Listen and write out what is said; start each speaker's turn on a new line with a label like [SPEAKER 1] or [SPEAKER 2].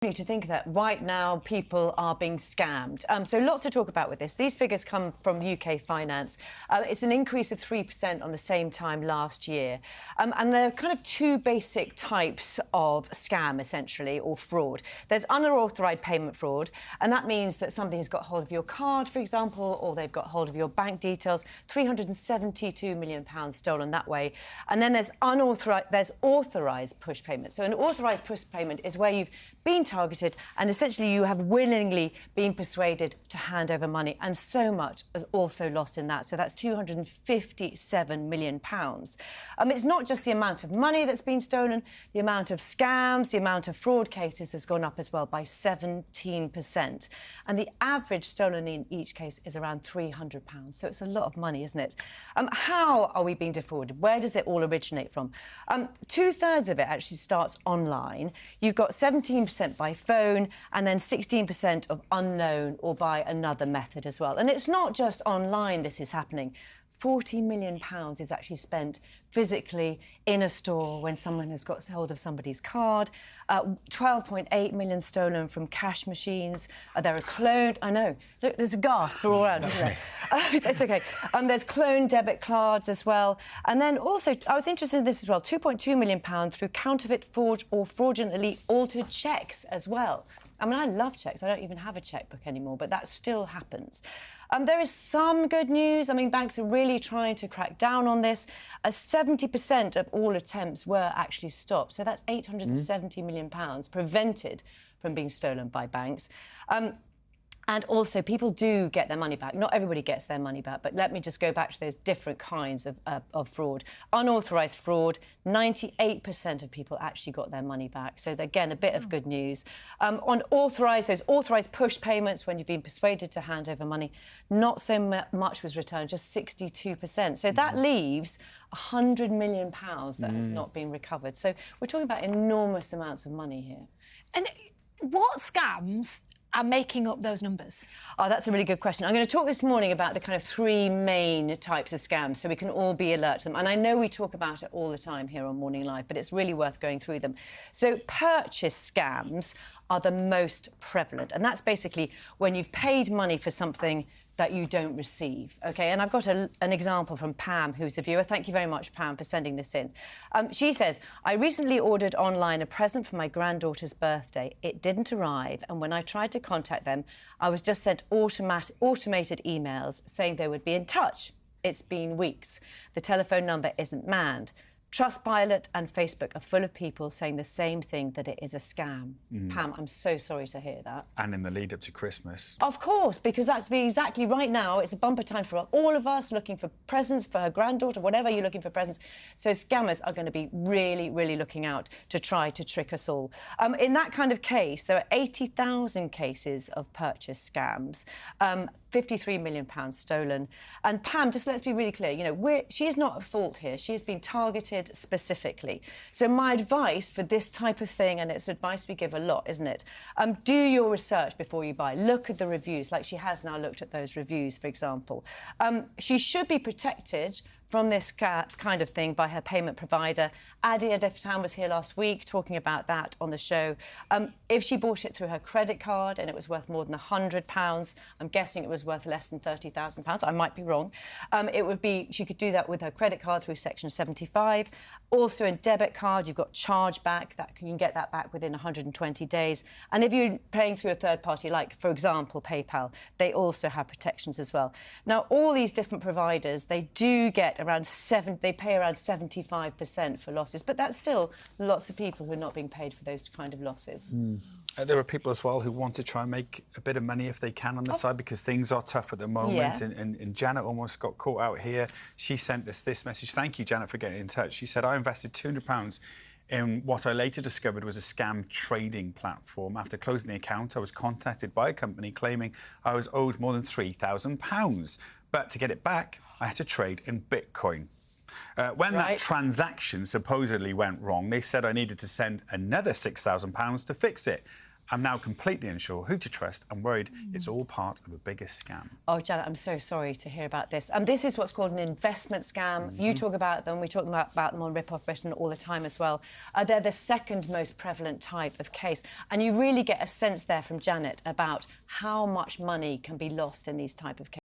[SPEAKER 1] To think that right now people are being scammed. So lots to talk about with this. These figures come from UK Finance. It's an increase of 3% on the same time last year. And there are kind of two basic types of scam, essentially, or fraud. There's unauthorised payment fraud, and that means that somebody has got hold of your card, for example, or they've got hold of your bank details. £372 million stolen that way. And then there's authorised push payment. So an authorised push payment is where you've been targeted and essentially you have willingly been persuaded to hand over money, and so much is also lost in that. So that's £257 million. It's not just the amount of money that's been stolen, the amount of scams, the amount of fraud cases has gone up as well by 17%. And the average stolen in each case is around £300. So it's a lot of money, isn't it? How are we being defrauded? Where does it all originate from? Two-thirds of it actually starts online. You've got 17% by phone and then 16% of unknown or by another method as well. And it's not just online this is happening. £40 million is actually spent physically in a store when someone has got hold of somebody's card. 12.8 million stolen from cash machines. There are cloned... I know. Look, there's a gasp all around, isn't there? It's OK. There's cloned debit cards as well. And then also, I was interested in this as well, £2.2 million through counterfeit, forged or fraudulently altered cheques as well. I mean, I love cheques. I don't even have a chequebook anymore, but that still happens. There is some good news. I mean, banks are really trying to crack down on this. 70% of all attempts were actually stopped. So that's £870 million prevented from being stolen by banks. And also, people do get their money back. Not everybody gets their money back, but let me just go back to those different kinds of fraud. Unauthorised fraud, 98% of people actually got their money back. So, again, a bit of good news. On those authorised push payments, when you've been persuaded to hand over money, not so much was returned, just 62%. So that leaves £100 million that has not been recovered. So we're talking about enormous amounts of money here.
[SPEAKER 2] And what scams are making up those numbers?
[SPEAKER 1] Oh, that's a really good question. I'm going to talk this morning about the kind of three main types of scams so we can all be alert to them. And I know we talk about it all the time here on Morning Live, but it's really worth going through them. So purchase scams are the most prevalent. And that's basically when you've paid money for something that you don't receive, OK? And I've got an example from Pam, who's a viewer. Thank you very much, Pam, for sending this in. She says, I recently ordered online a present for my granddaughter's birthday. It didn't arrive, and when I tried to contact them, I was just sent automated emails saying they would be in touch. It's been weeks. The telephone number isn't manned. Trustpilot and Facebook are full of people saying the same thing, that it is a scam. Pam, I'm so sorry to hear that.
[SPEAKER 3] And in the lead up to Christmas.
[SPEAKER 1] Of course, because that's exactly right now. It's a bumper time for all of us looking for presents for her granddaughter, whatever you're looking for presents. So scammers are going to be really, really looking out to try to trick us all. In that kind of case, there are 80,000 cases of purchase scams. £53 million stolen. And Pam, just let's be really clear, you know, she's not at fault here. She has been targeted specifically. So my advice for this type of thing, and it's advice we give a lot, isn't it? Do your research before you buy. Look at the reviews, like she has now looked at those reviews, for example. She should be protected from this kind of thing by her payment provider. Adia Depitan was here last week talking about that on the show. If she bought it through her credit card and it was worth more than £100, I'm guessing it was worth less than £30,000. I might be wrong. She could do that with her credit card through Section 75. Also, in debit card, you've got chargeback. You can get that back within 120 days. And if you're paying through a third party, like, for example, PayPal, they also have protections as well. Now, all these different providers, they do get they pay around 75% for losses, but that's still lots of people who are not being paid for those kind of losses.
[SPEAKER 3] There are people as well who want to try and make a bit of money if they can on the side, because things are tough at the moment.
[SPEAKER 1] Yeah.
[SPEAKER 3] And Janet almost got caught out here. She sent us this message. Thank you, Janet, for getting in touch. She said, I invested £200 in what I later discovered was a scam trading platform. After closing the account, I was contacted by a company claiming I was owed more than £3,000. But to get it back, I had to trade in Bitcoin. When that transaction supposedly went wrong, they said I needed to send another £6,000 to fix it. I'm now completely unsure who to trust and worried it's all part of a bigger scam.
[SPEAKER 1] Oh, Janet, I'm so sorry to hear about this. This is what's called an investment scam. You talk about them. We talk about them on Rip Off Britain all the time as well. They're the second most prevalent type of case. And you really get a sense there from Janet about how much money can be lost in these type of cases.